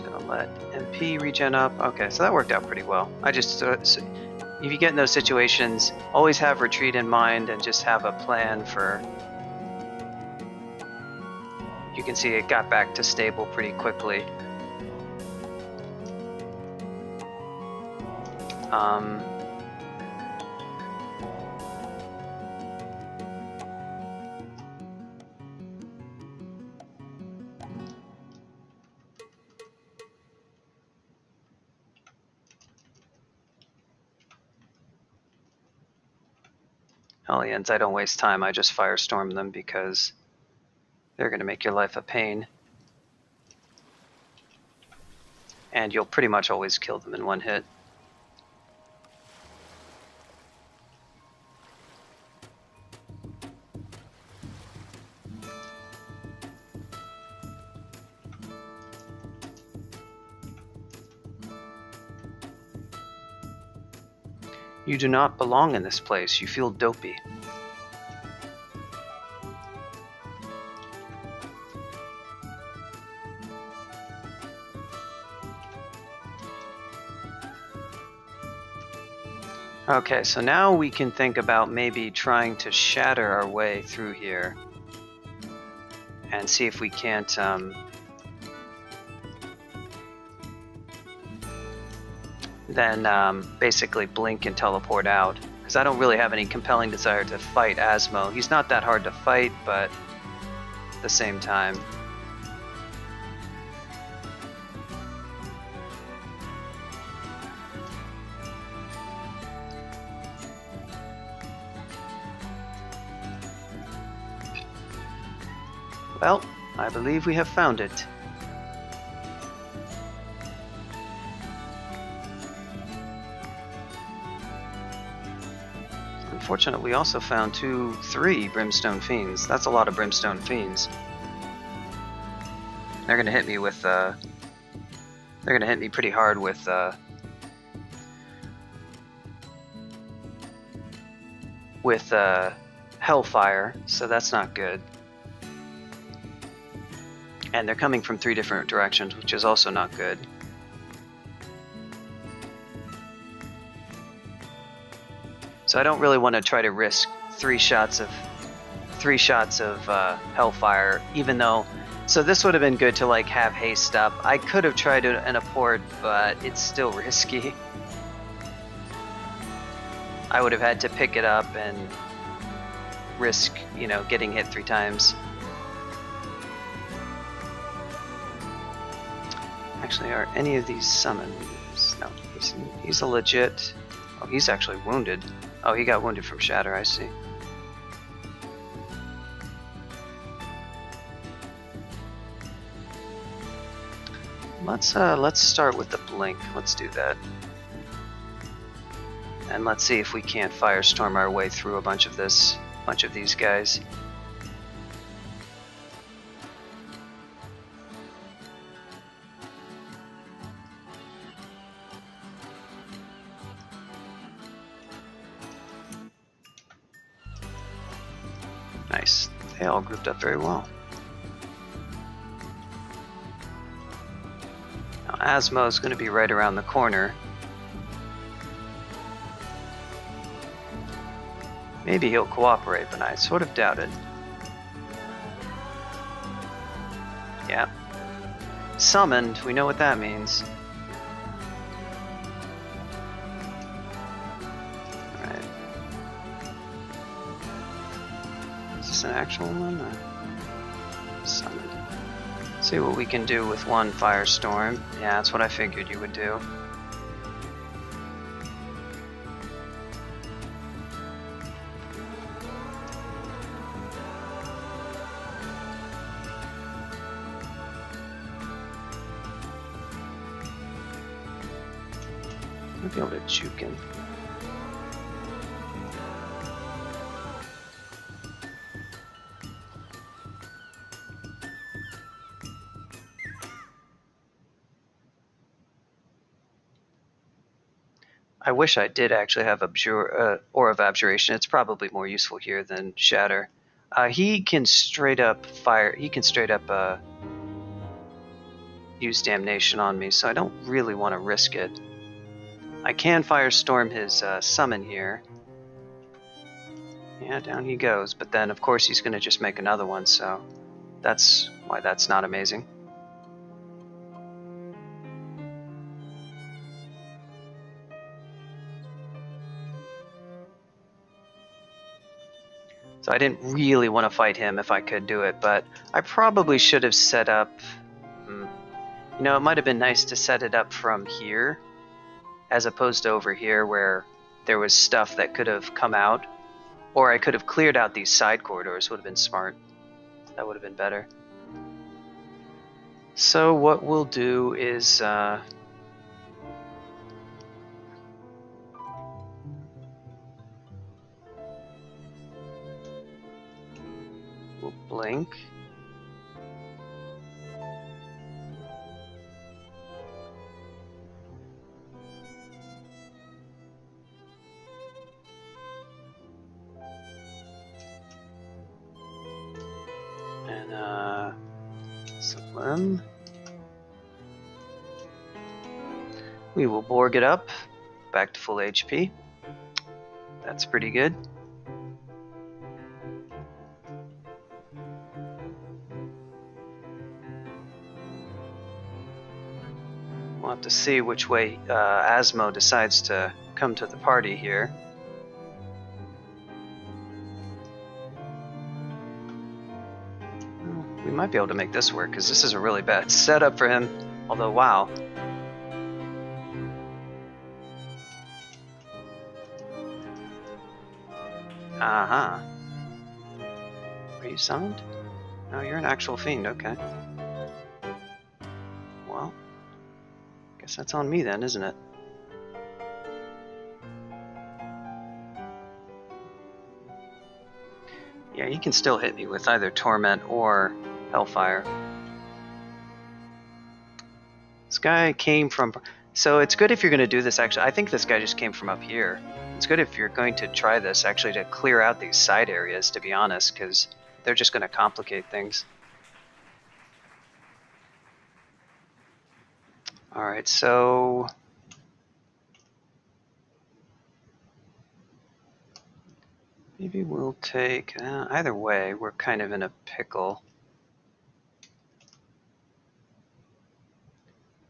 Just gonna let MP regen up. Okay, so that worked out pretty well. I just, so if you get in those situations, always have retreat in mind and just have a plan for. You can see it got back to stable pretty quickly. Hellions, I don't waste time. I just firestorm them because they're going to make your life a pain. And you'll pretty much always kill them in one hit. You do not belong in this place. You feel dopey. Okay, so now we can think about maybe trying to shatter our way through here and see if we can't then basically blink and teleport out, because I don't really have any compelling desire to fight Asmo. He's not that hard to fight, but at the same time. Well, I believe we have found it. Unfortunately, we also found 3 Brimstone Fiends. That's a lot of Brimstone Fiends. They're gonna hit me with, they're gonna hit me pretty hard with, Hellfire, so that's not good. And they're coming from 3 different directions, which is also not good. So I don't really want to try to risk 3 shots of Hellfire, even though. So this would have been good to like have haste up. I could have tried an apport, but it's still risky. I would have had to pick it up and risk, you know, getting hit 3 times. Actually, are any of these summons? No, he's a legit. Oh, he's actually wounded. Oh, he got wounded from Shatter, I see. Let's start with the blink. Let's do that. And let's see if we can't firestorm our way through a bunch of these guys. Nice. They all grouped up very well. Now Asmo is going to be right around the corner. Maybe he'll cooperate, but I sort of doubt it. Yeah. Summoned, we know what that means. Alright. Is this an actual one? Or summoned. See what we can do with 1 Firestorm. Yeah, that's what I figured you would do. I'll be able to juke him. I wish I did actually have Aura of Abjuration. It's probably more useful here than Shatter. He can straight up fire. He can straight up. use Damnation on me, so I don't really want to risk it. I can Firestorm his summon here. Yeah, down he goes, but then of course he's going to just make another one, so that's why that's not amazing. So I didn't really want to fight him if I could do it, but I probably should have set up... You know, it might have been nice to set it up from here, as opposed to over here where there was stuff that could have come out. Or I could have cleared out these side corridors, would have been smart. That would have been better. So what we'll do is... we'll blink. And Sublime. We will Borg it up, back to full HP. That's pretty good. We'll have to see which way Asmo decides to come to the party here. We might be able to make this work, because this is a really bad setup for him. Although, wow. Uh-huh. Are you summoned? No, you're an actual fiend, okay. Well, guess that's on me then, isn't it? Yeah, he can still hit me with either Torment or Hellfire. This guy came from... So it's good if you're going to do this, actually. I think this guy just came from up here. It's good if you're going to try this, actually, to clear out these side areas, to be honest, because they're just going to complicate things. Alright, so... maybe we'll take... either way, we're kind of in a pickle.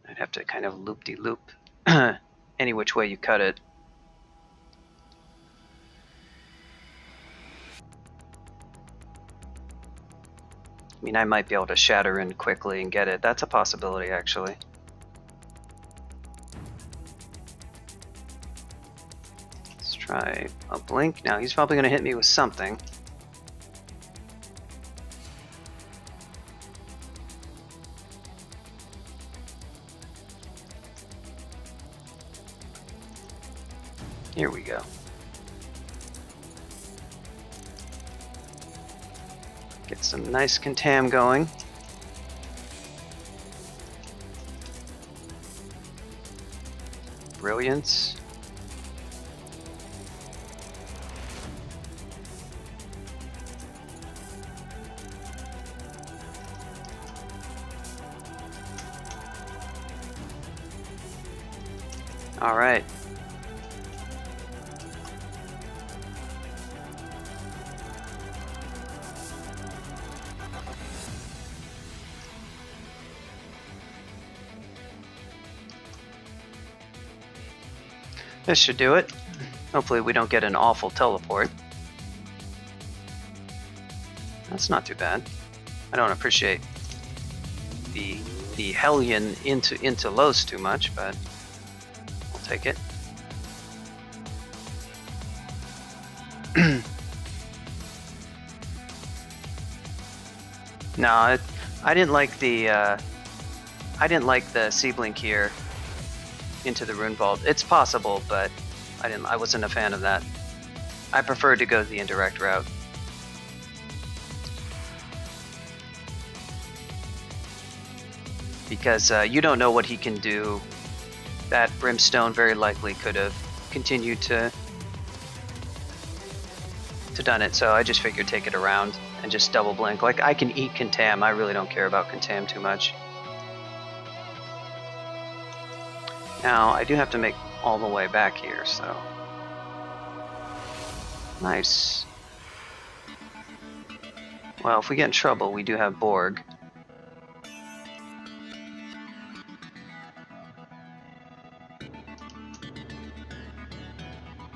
I'd have to kind of loop-de-loop any which way you cut it. I mean, I might be able to shatter in quickly and get it. That's a possibility, actually. Let's try a blink. Now, he's probably going to hit me with something. Here we go. Get some nice contam going. Brilliance. All right. This should do it. Hopefully we don't get an awful teleport. That's not too bad. I don't appreciate the Hellion into Los too much, but I'll take it. No, I didn't like the Sea Blink here into the Rune Vault. It's possible, but I wasn't a fan of that. I preferred to go the indirect route. Because you don't know what he can do. That Brimstone very likely could have continued to done it, so I just figured take it around and just double blink. Like, I can eat Contam, I really don't care about Contam too much. Now, I do have to make all the way back here, so... Nice. Well, if we get in trouble, we do have Borg.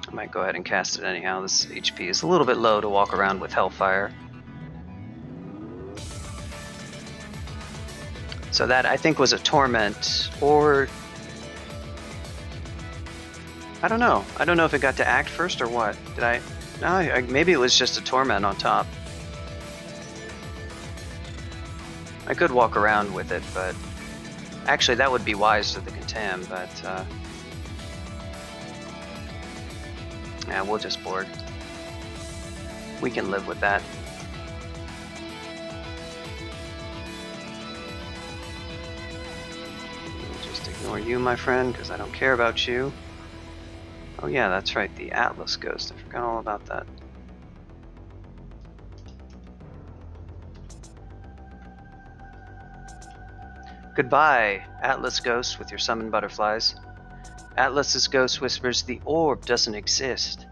I might go ahead and cast it anyhow. This HP is a little bit low to walk around with Hellfire. So that, I think, was a Torment, or... I don't know. I don't know if it got to act first or what. Did I... No, maybe it was just a Torment on top. I could walk around with it, but... Actually, that would be wise to the Contam, but... Yeah, we'll just Borg. We can live with that. Just ignore you, my friend, because I don't care about you. Oh yeah, that's right, the Atlas Ghost. I forgot all about that. Goodbye, Atlas Ghost with your summoned butterflies. Atlas's ghost whispers, the orb doesn't exist.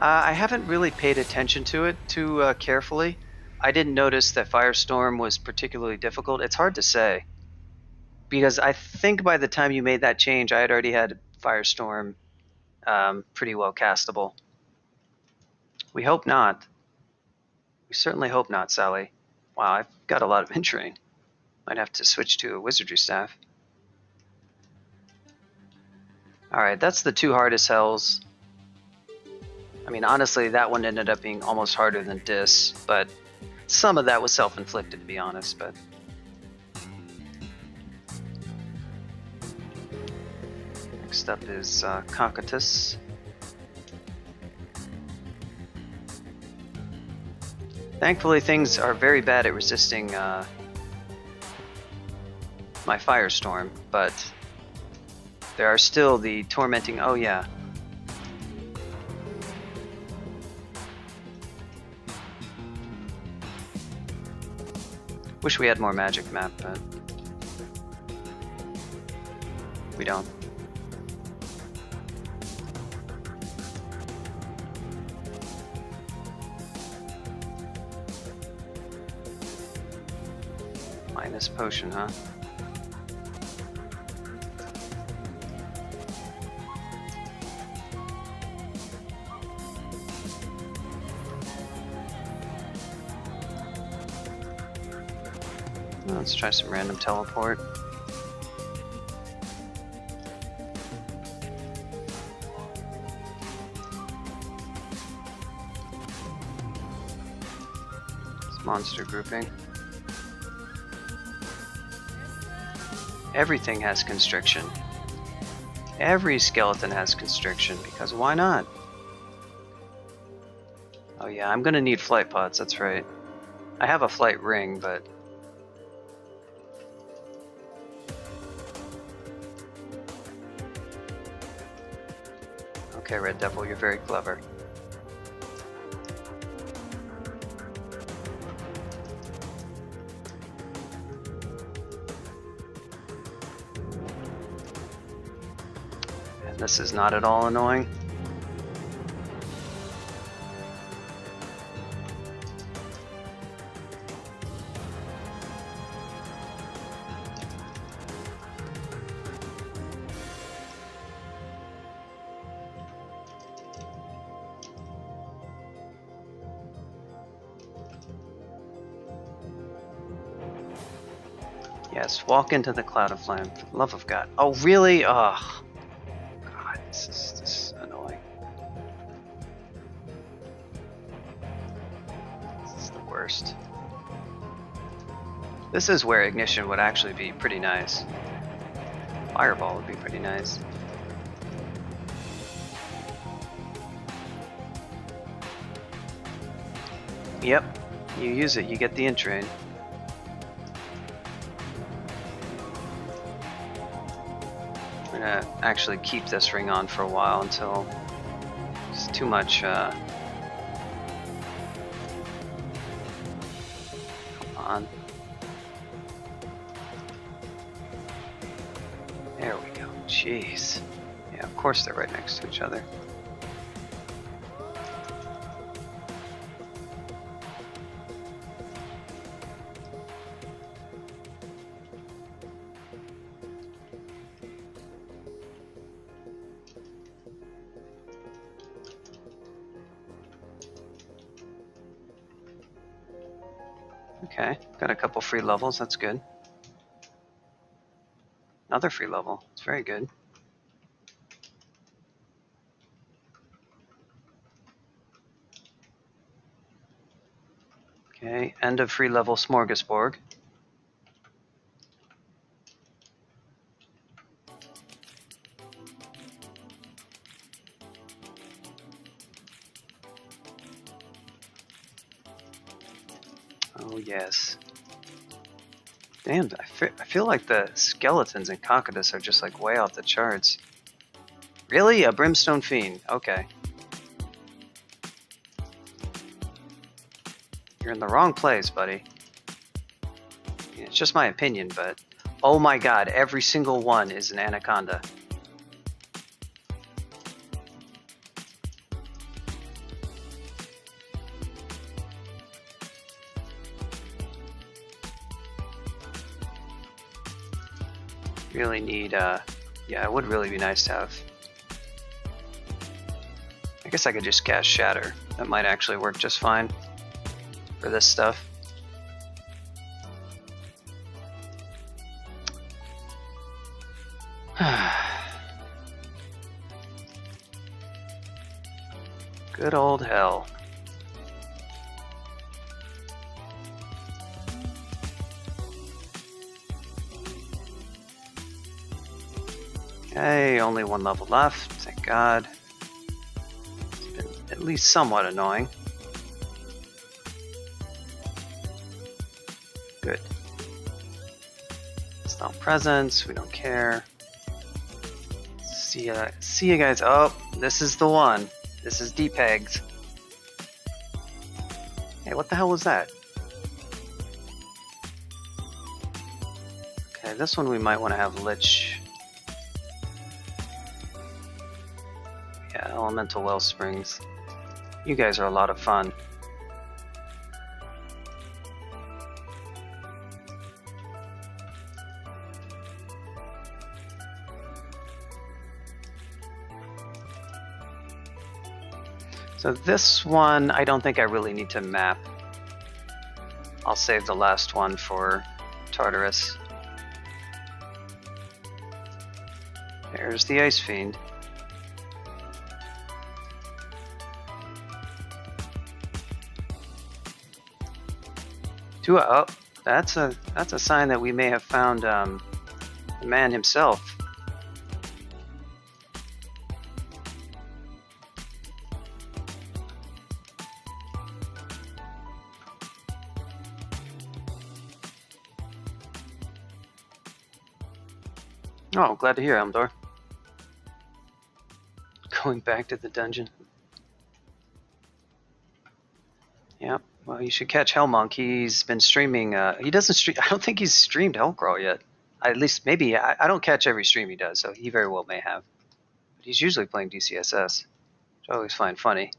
I haven't really paid attention to it too carefully. I didn't notice that Firestorm was particularly difficult. It's hard to say. Because I think by the time you made that change, I had already had Firestorm pretty well castable. We hope not. We certainly hope not, Sally. Wow, I've got a lot of Entrain. Might have to switch to a Wizardry Staff. Alright, that's the two hardest hells. I mean, honestly, that one ended up being almost harder than Dis, but some of that was self-inflicted, to be honest, but... Next up is Cocytus. Thankfully, things are very bad at resisting my Firestorm, but there are still the tormenting... Oh, yeah. Wish we had more magic map, but we don't. Minus potion, huh? Let's try some random teleport. It's monster grouping. Everything has constriction. Every skeleton has constriction, because why not? Oh yeah, I'm gonna need flight pods, that's right. I have a flight ring, but... Okay, Red Devil, you're very clever. And this is not at all annoying. Yes, walk into the cloud of flame. For the love of God. Oh, really? Oh, God, this is annoying. This is the worst. This is where ignition would actually be pretty nice. Fireball would be pretty nice. Yep, you use it, you get the Entrain. I'm gonna actually keep this ring on for a while until it's too much, come on. Jeez. Yeah, of course they're right next to each other. Okay, got a couple free levels, that's good. Another free level, it's very good. Okay, end of free level smorgasbord. Oh yes. Damn, I feel like the skeletons in Cocytus are just like way off the charts. Really? A brimstone fiend? Okay. You're in the wrong place, buddy. It's just my opinion, but... Oh my god, every single one is an anaconda. Really need, yeah, it would really be nice to have. I guess I could just cast Shatter. That might actually work just fine for this stuff. Good old hell. Okay, only one level left, thank God. It's been at least somewhat annoying. Good. It's not presents, we don't care. See you guys. Oh, this is the one. This is DeCj. Hey, what the hell was that? Okay, this one we might want to have Lich. Yeah, Elemental Well Springs. You guys are a lot of fun. So this one, I don't think I really need to map. I'll save the last one for Tartarus. There's the Ice Fiend. Oh, that's a sign that we may have found the man himself. Oh, glad to hear, Elmdor. Going back to the dungeon. Yep. Well, you should catch Hellmonk. He's been streaming. He doesn't stream. I don't think he's streamed Hellcrawl yet. At least, maybe. I don't catch every stream he does, so he very well may have. But he's usually playing DCSS, which I always find funny.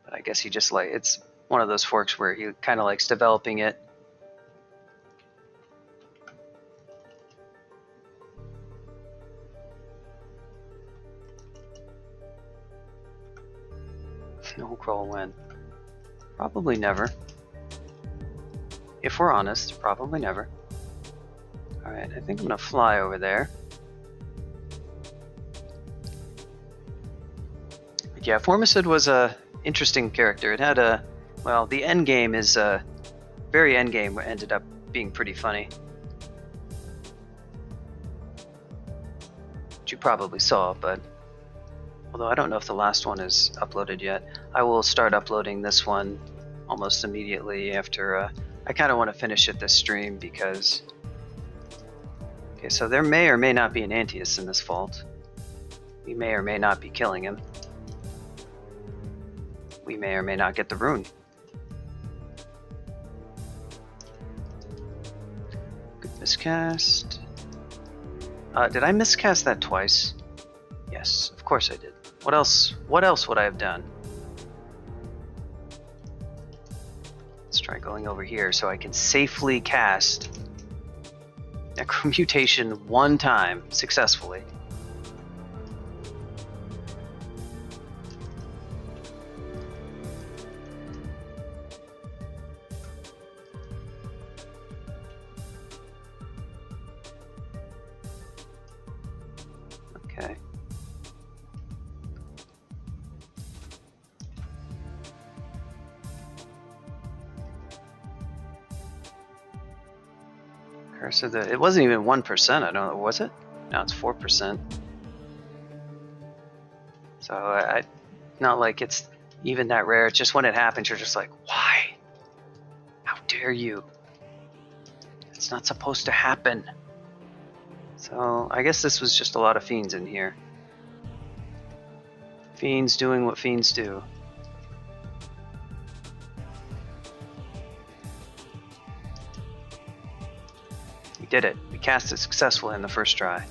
But I guess he just like it's one of those forks where he kind of likes developing it. No crawl when? Probably never. If we're honest, probably never. Alright, I think I'm gonna fly over there. But yeah, Formicid was a interesting character. It had a, well, the end game is very end game ended up being pretty funny. Which you probably saw, but although I don't know if the last one is uploaded yet. I will start uploading this one almost immediately after. I kind of want to finish it this stream because... Okay, so there may or may not be an Antaeus in this vault. We may or may not be killing him. We may or may not get the rune. Good miscast. Did I miscast that twice? Yes, of course I did. What else would I have done? Let's try going over here so I can safely cast Necromutation one time successfully. Okay. Curse of the... It wasn't even 1%, I don't know, was it? No, it's 4%. So I not like it's even that rare. It's just when it happens, you're just like, why? How dare you? It's not supposed to happen. So I guess this was just a lot of fiends in here. Fiends doing what fiends do. We did it. We cast it successfully in the first try.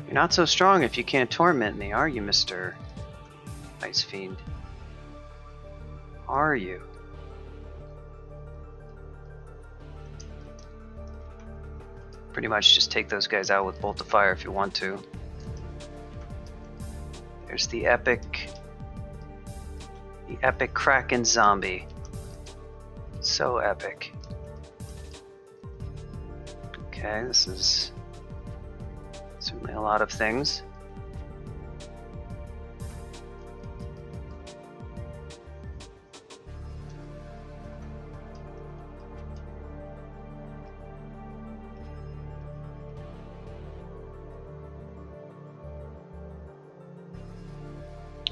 You're not so strong if you can't torment me, are you, Mr. Ice Fiend? Are you? Pretty much just take those guys out with Bolt of Fire if you want to. There's the epic Kraken zombie. So epic. Okay, this is certainly a lot of things.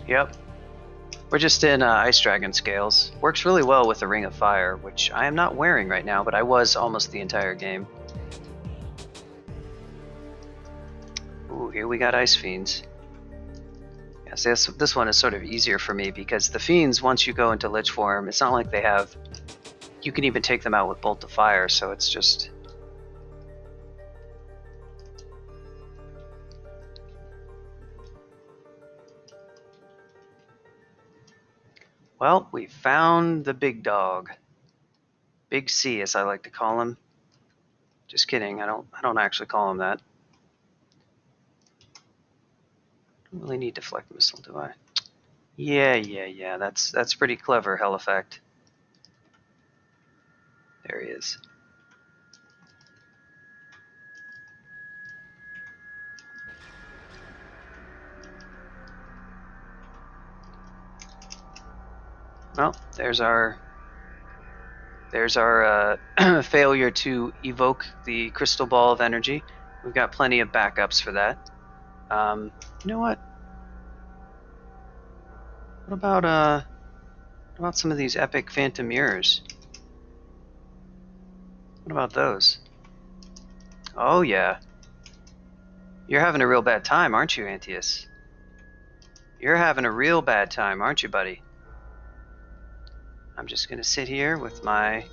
Yep. We're just in Ice Dragon scales. Works really well with the Ring of Fire, which I am not wearing right now, but I was almost the entire game. Ooh, here we got Ice Fiends. Yes, this one is sort of easier for me because the Fiends, once you go into Lich form, it's not like they have... You can even take them out with Bolt of Fire, so it's just... Well, we found the big dog. Big C, as I like to call him. Just kidding, I don't actually call him that. Don't really need Deflect Missile, do I? Yeah, that's pretty clever, Hell Effect. There he is. Well, there's our failure to evoke the crystal ball of energy. We've got plenty of backups for that. You know what? What about some of these epic phantom mirrors? What about those? Oh yeah. You're having a real bad time, aren't you, Antius? You're having a real bad time, aren't you, buddy? I'm just gonna sit here with my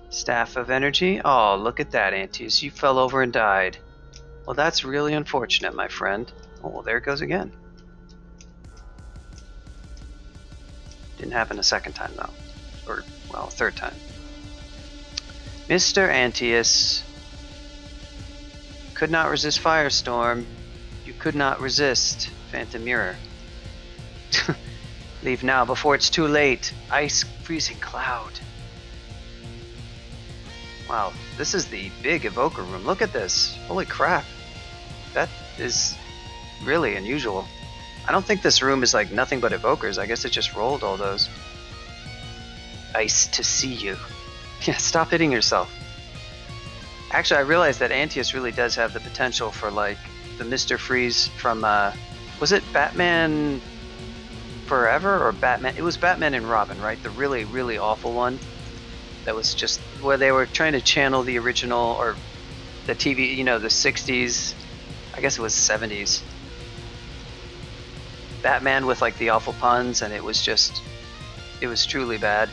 Staff of Energy. Oh, look at that, Antius. You fell over and died. Well, that's really unfortunate, my friend. Oh, well, there it goes again. Didn't happen a second time, though. Or, well, third time. Mr. Antius. Could not resist Firestorm. You could not resist Phantom Mirror. Leave now before it's too late. Ice freezing cloud. Wow, this is the big evoker room. Look at this. Holy crap. That is really unusual. I don't think this room is like nothing but evokers. I guess it just rolled all those. Ice to see you. Yeah, stop hitting yourself. Actually, I realized that Antius really does have the potential for like the Mr. Freeze from, was it Batman Forever or Batman? It was Batman and Robin, right? The really, really awful one. That was just where they were trying to channel the original or the TV, you know, the 60s. I guess it was 70s. Batman with like the awful puns, and it was truly bad.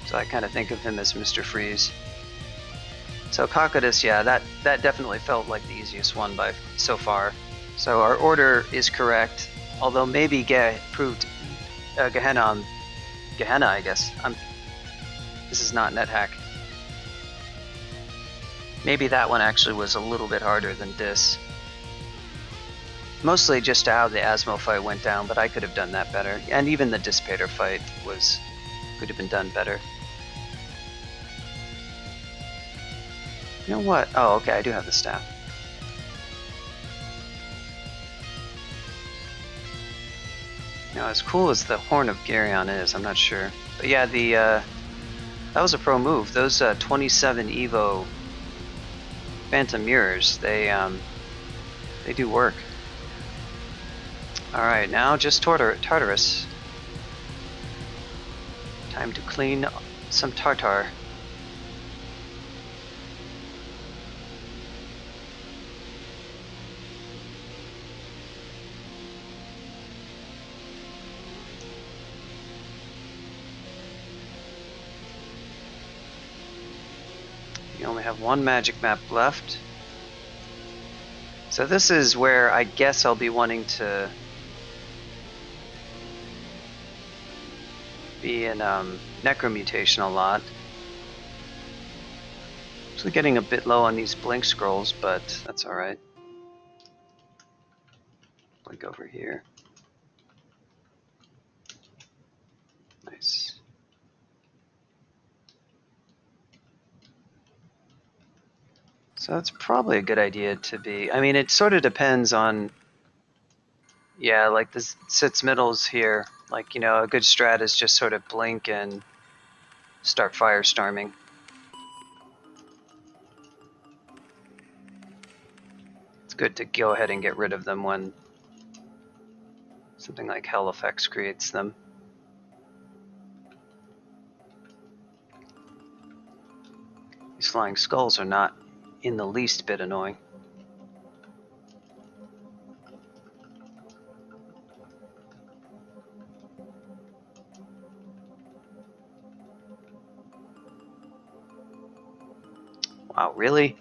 So I kind of think of him as Mr. Freeze. So Cocytus, yeah, that definitely felt like the easiest one by so far. So our order is correct, although maybe proved Gehenna, I guess. This is not NetHack. Maybe that one actually was a little bit harder than Dis. Mostly just how the Asmo fight went down, but I could have done that better. And even the Dissipator fight could have been done better. You know what? Oh, okay, I do have the staff. Now, as cool as the Horn of Geryon is, I'm not sure. But yeah, that was a pro move. Those 27 Evo Phantom Mirrors, they do work. Alright, now just Tartarus. Time to clean some tartar. You only have one magic map left. So this is where I guess I'll be wanting to be in Necromutation a lot. Actually getting a bit low on these blink scrolls, but that's alright. Blink over here. Nice. So it's probably a good idea to be... I mean, it sort of depends on... Yeah, like this sits middles here. Like, you know, a good strat is just sort of blink and start firestorming. It's good to go ahead and get rid of them when something like Hell Effects creates them. These flying skulls are not in the least bit annoying. Wow, really?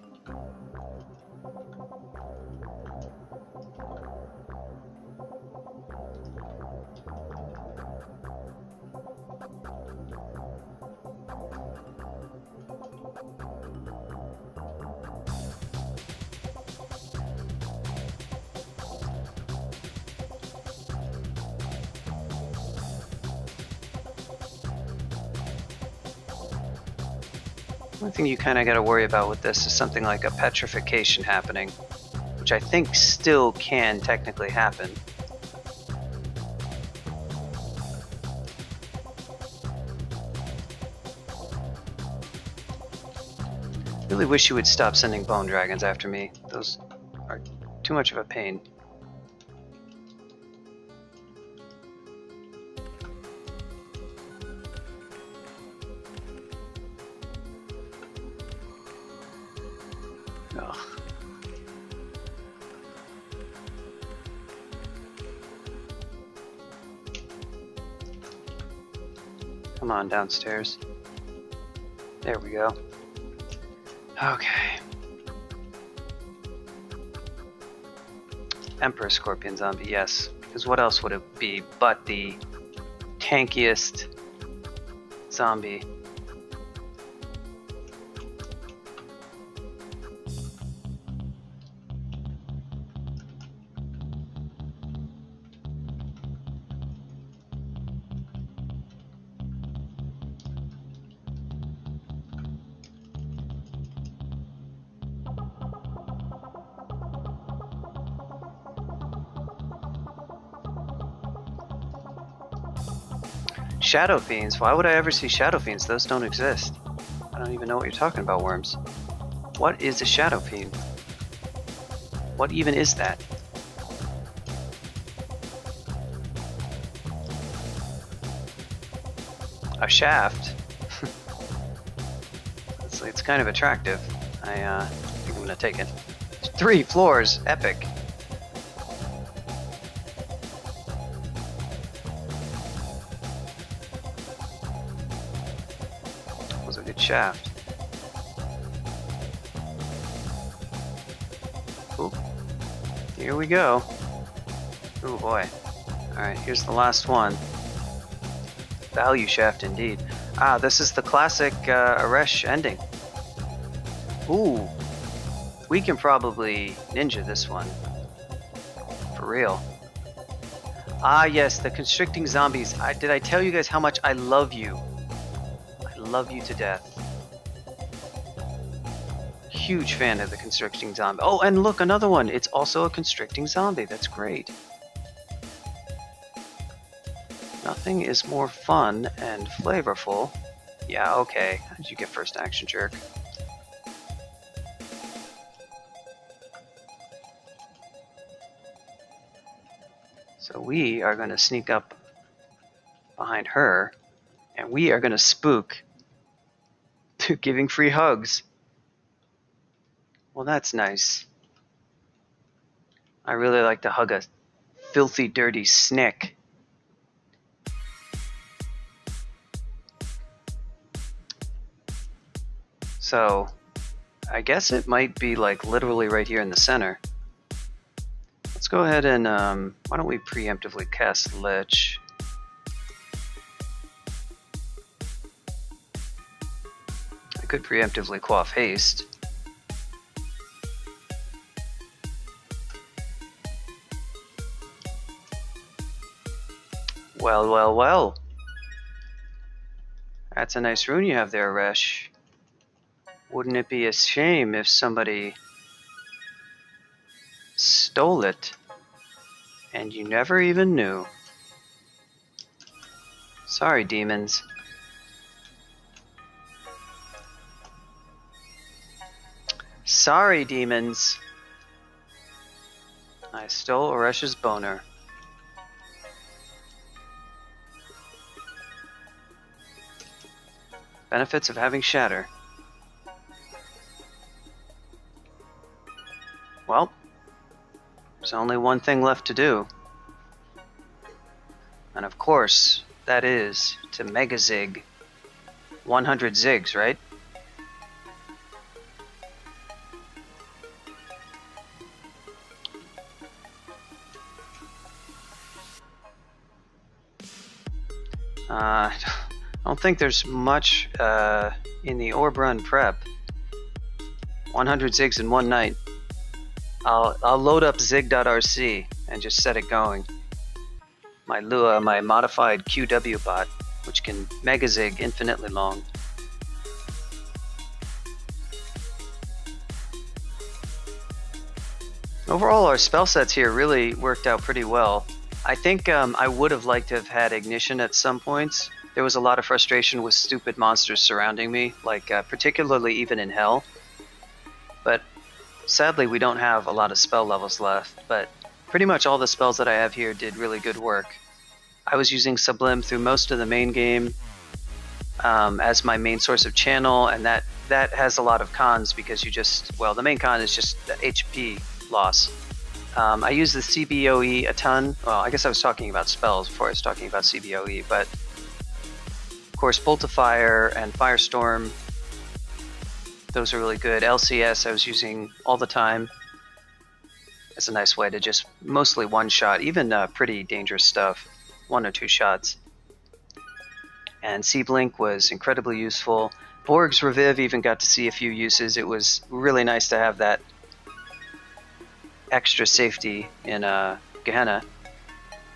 One thing you kind of got to worry about with this is something like a petrification happening, which I think still can technically happen. Really wish you would stop sending bone dragons after me. Those are too much of a pain. Ugh. Come on, downstairs. There we go. Okay. Emperor Scorpion Zombie, yes. Because what else would it be but the tankiest zombie? Shadow Fiends? Why would I ever see Shadow Fiends? Those don't exist. I don't even know what you're talking about, Worms. What is a Shadow Fiend? What even is that? A shaft? It's kind of attractive. I think I'm gonna take it. 3 floors! Epic! shaft. Oop. Here we go. Oh boy. Alright, here's the last one. Value shaft indeed. Ah, this is the classic Aresh ending. Ooh. We can probably ninja this one. For real. Ah yes, the constricting zombies. Did I tell you guys how much I love you? I love you to death. Huge fan of the constricting zombie. Oh, and look, another one. It's also a constricting zombie. That's great. Nothing is more fun and flavorful. Yeah, okay. How did you get first action, jerk? So we are going to sneak up behind her, and we are going to spook to giving free hugs. Well, that's nice. I really like to hug a filthy, dirty snick. So, I guess it might be like literally right here in the center. Let's go ahead and, why don't we preemptively cast Lich? I could preemptively quaff haste. Well, well, well. That's a nice rune you have there, Resh. Wouldn't it be a shame if somebody stole it and you never even knew? Sorry, demons. Sorry, demons. I stole Oresh's boner. Benefits of having Shatter. Well, there's only one thing left to do. And of course, that is to Mega Zig 100 Zigs, right? I don't think there's much in the Orb Run prep. 100 Zigs in one night. I'll load up zig.rc and just set it going. My Lua, my modified QW bot, which can mega zig infinitely long. Overall, our spell sets here really worked out pretty well. I think I would have liked to have had Ignition at some points. There was a lot of frustration with stupid monsters surrounding me, like particularly even in Hell. But sadly, we don't have a lot of spell levels left, but pretty much all the spells that I have here did really good work. I was using Sublim through most of the main game as my main source of channel, and that has a lot of cons because you just, well, the main con is just the HP loss. I use the CBOE a ton. Well, I guess I was talking about spells before I was talking about CBOE, but of course Bolt of Fire and Firestorm, those are really good. LCS I was using all the time. It's a nice way to just mostly one shot, even pretty dangerous stuff, 1 or 2 shots. And C-Blink was incredibly useful. Borg's Reviv even got to see a few uses. It was really nice to have that extra safety in Gehenna.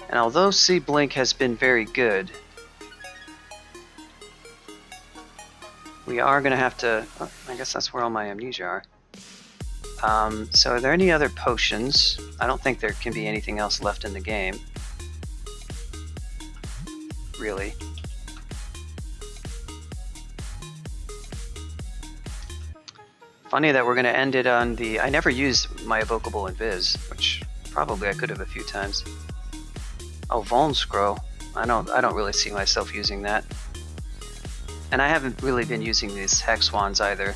And although C-Blink has been very good, we are going to have to... Oh, I guess that's where all my amnesia are. So are there any other potions? I don't think there can be anything else left in the game. Really. Funny that we're going to end it on the... I never used my Evocable Invis, which probably I could have a few times. Oh, Vuln Scroll. I don't really see myself using that. And I haven't really been using these Hex Wands either.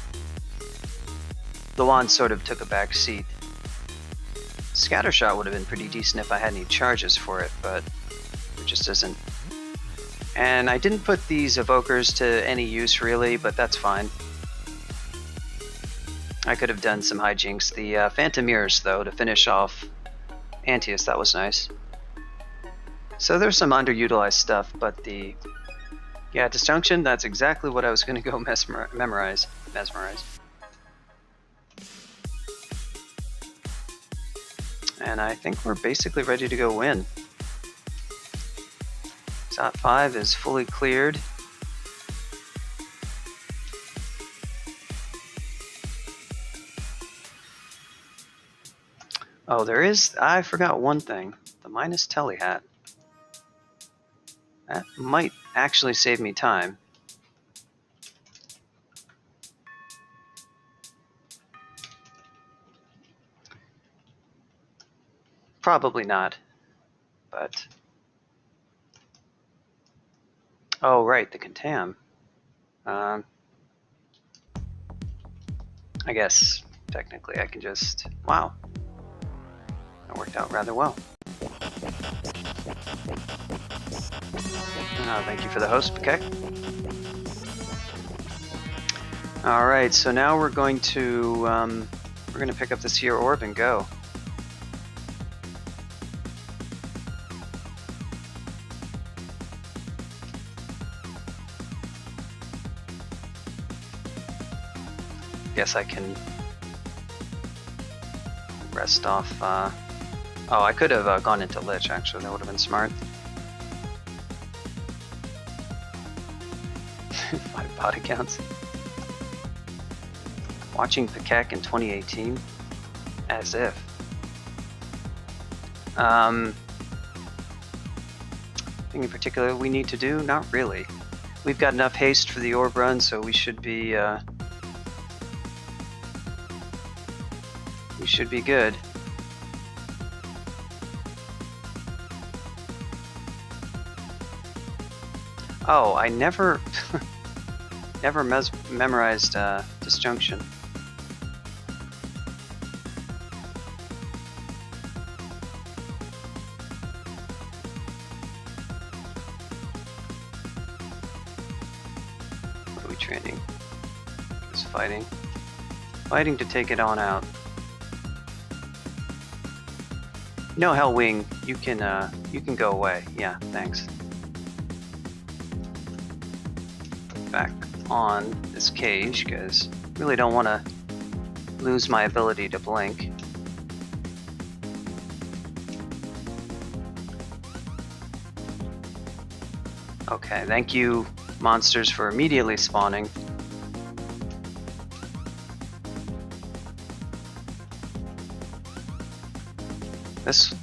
The wand sort of took a back seat. Scattershot would have been pretty decent if I had any charges for it, but it just isn't And I didn't put these evokers to any use really, but that's fine. I could have done some hijinks. The Phantom Mirrors, though, to finish off Antius, that was nice. So there's some underutilized stuff, but the... Yeah, Disjunction, that's exactly what I was going to go Mesmerize. And I think we're basically ready to go win. Top 5 is fully cleared. Oh, there is... I forgot one thing. The minus tele hat. That might actually save me time. Probably not, but... Oh, right, the Contam. I guess, technically, I can just... Wow. That worked out rather well. Thank you for the host, okay. Alright, so now we're going to pick up this here orb and go. Guess I can rest off. Oh, I could have gone into Lich, actually. That would have been smart. 5 bot accounts. Watching Pekek in 2018? As if. Anything in particular we need to do? Not really. We've got enough haste for the orb run, so we should be good. Oh, I never memorized Disjunction. What are we training? Just fighting. Fighting to take it on out. No, Hellwing, you can go away. Yeah, thanks. Back on this cage, because I really don't want to lose my ability to blink. Okay, thank you, monsters, for immediately spawning.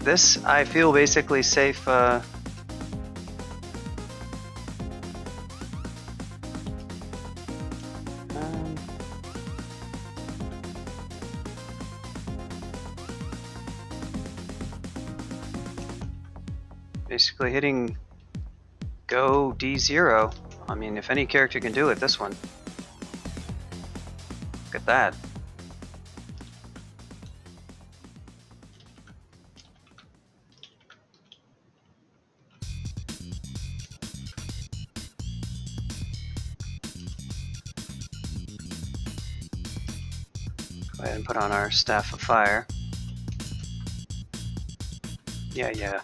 This I feel basically safe. Basically hitting go D0. I mean, if any character can do it, this one. Look at that. Go ahead and put on our Staff of Fire. Yeah.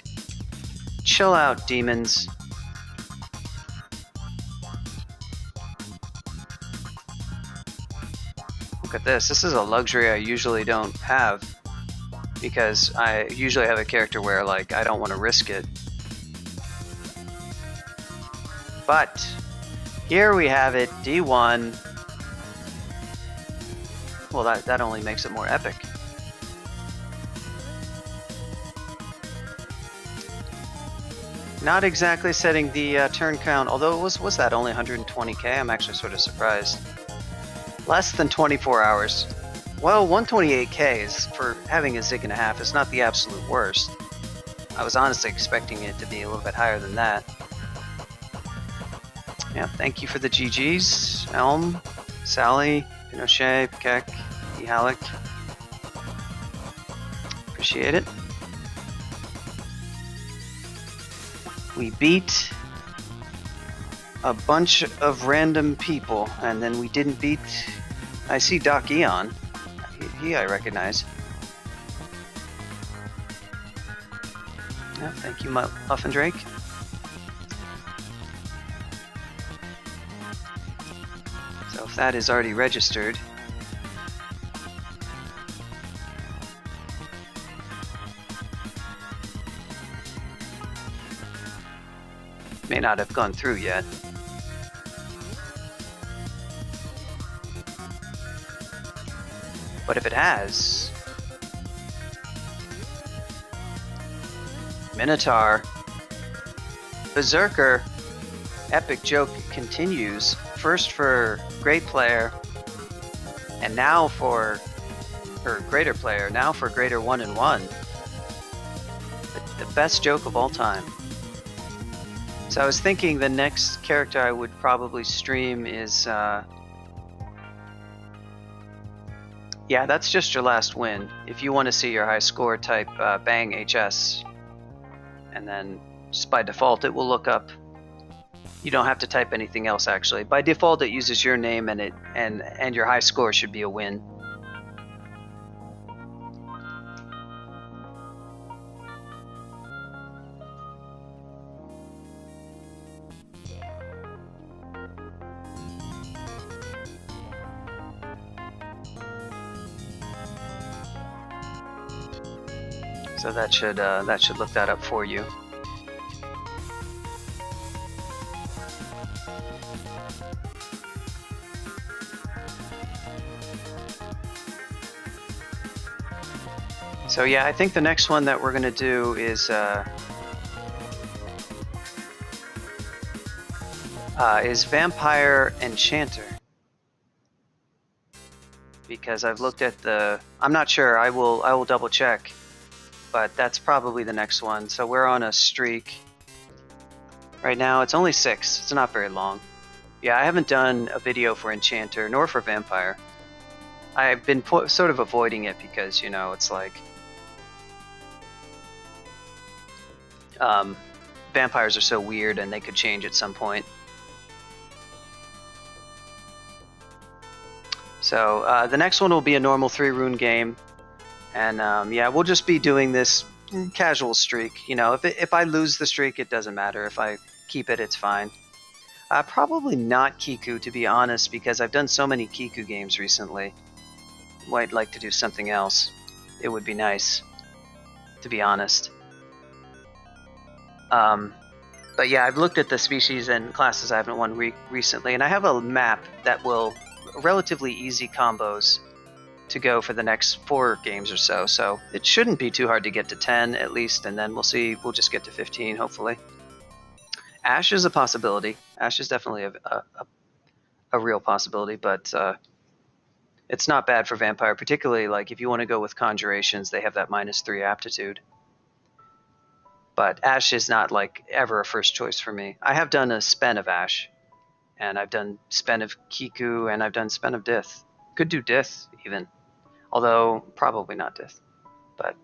Chill out, demons. Look at this. This is a luxury I usually don't have, because I usually have a character where, like, I don't want to risk it. But here we have it, D1. Well, that only makes it more epic. Not exactly setting the turn count, although it was that only 120k? I'm actually sort of surprised. Less than 24 hours. Well, 128k is, for having a zig and a half, is not the absolute worst. I was honestly expecting it to be a little bit higher than that. Yeah, thank you for the GGs. Elm, Sally, Pinochet, Pekek, Ihalik. Appreciate it. We beat a bunch of random people, and then we didn't beat... I see Doc Eon. He I recognize. Yeah, thank you, Muffin Drake. So if that is already registered... may not have gone through yet. But if it has... Minotaur. Berserker. Epic joke continues. First for great player, and now for greater player, now for greateroneandwon. The best joke of all time. So I was thinking the next character I would probably stream is... yeah, that's just your last win. If you want to see your high score, type bang HS. And then just by default it will look up. You don't have to type anything else actually. By default it uses your name, and and your high score should be a win. So that should look that up for you. So yeah, I think the next one that we're gonna do is Vampire Enchanter. Because I've looked at the... I'm not sure, I will double check. But that's probably the next one. So we're on a streak. Right now it's only 6. It's not very long. Yeah, I haven't done a video for Enchanter nor for Vampire. I've been sort of avoiding it because, you know, it's like... vampires are so weird and they could change at some point. So the next one will be a normal 3-rune game. And yeah, we'll just be doing this casual streak. You know, if I lose the streak, it doesn't matter. If I keep it, it's fine. Probably not Kiku, to be honest, because I've done so many Kiku games recently. Might like to do something else. It would be nice, to be honest. But yeah, I've looked at the species and classes I haven't won recently, and I have a map that will relatively easy combos to go for the next 4 games or so. So it shouldn't be too hard to get to 10 at least, and then we'll see. We'll just get to 15 hopefully. Ash is a possibility. Ash is definitely a real possibility, but it's not bad for Vampire, particularly like if you want to go with Conjurations, they have that -3 aptitude. But Ash is not like ever a first choice for me. I have done a Spen of Ash, and I've done Spen of Kiku, and I've done Spen of Dith. Could do Dith even, although probably not Dith. But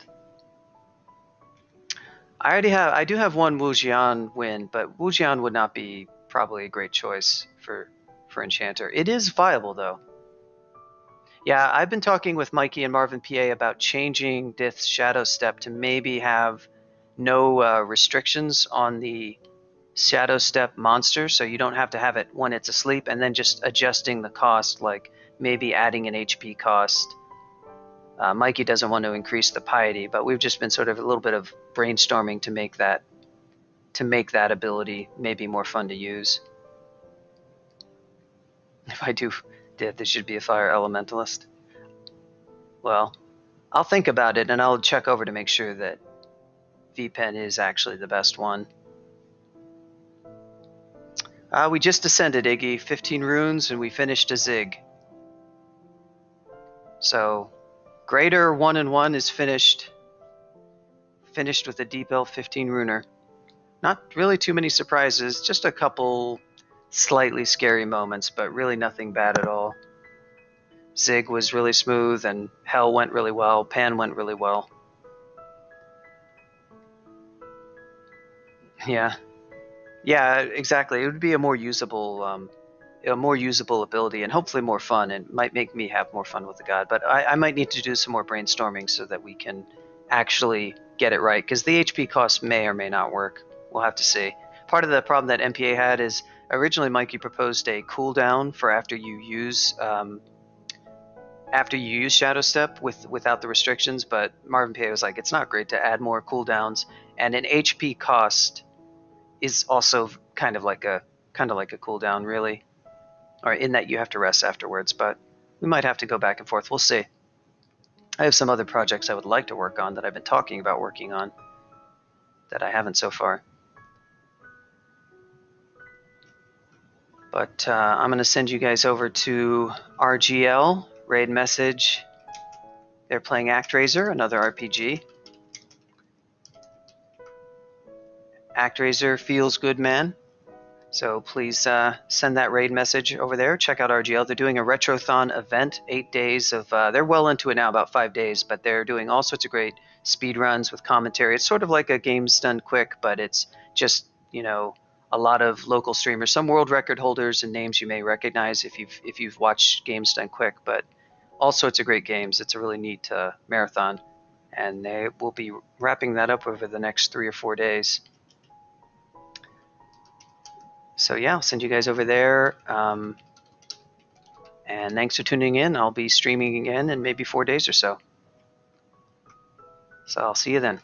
I do have one Wujian win, but Wujian would not be probably a great choice for Enchanter. It is viable though. Yeah, I've been talking with Mikey and Marvin PA about changing Dith's Shadow Step to maybe have no restrictions on the Shadow Step monster, so you don't have to have it when it's asleep, and then just adjusting the cost, like maybe adding an HP cost. Mikey doesn't want to increase the piety, but we've just been sort of a little bit of brainstorming to make that ability maybe more fun to use. If I do Dith, this should be a fire elementalist. Well, I'll think about it and I'll check over to make sure that V-Pen is actually the best one. We just descended, Iggy. 15 runes and we finished a Zig. So, greateroneandwon is finished. Finished with a Deep Elf 15 runer. Not really too many surprises, just a couple slightly scary moments, but really nothing bad at all. Zig was really smooth, and Hell went really well. Pan went really well. Yeah, Yeah, exactly. It would be a more usable ability, and hopefully more fun, and might make me have more fun with the god. But I might need to do some more brainstorming so that we can actually get it right, because the HP cost may or may not work. We'll have to see. Part of the problem that MPA had is originally Mikey proposed a cooldown for after you use Shadow Step without the restrictions, but Marvin PA was like, it's not great to add more cooldowns, and an HP cost is also kind of like a cooldown, really, or in that you have to rest afterwards. But we might have to go back and forth. We'll see. I have some other projects I would like to work on that I've been talking about working on that I haven't so far. But I'm going to send you guys over to RGL, raid message. They're playing ActRaiser, another RPG. ActRaiser feels good, man. So please send that raid message over there. Check out RGL. They're doing a Retrothon event, 8 days of, they're well into it now, about 5 days, but they're doing all sorts of great speed runs with commentary. It's sort of like a Games Done Quick, but it's just, you know, a lot of local streamers, some world record holders and names you may recognize if you've watched Games Done Quick, but all sorts of great games. It's a really neat marathon, and they will be wrapping that up over the next 3 or 4 days. So yeah, I'll send you guys over there. And thanks for tuning in. I'll be streaming again in maybe 4 days or so. So I'll see you then.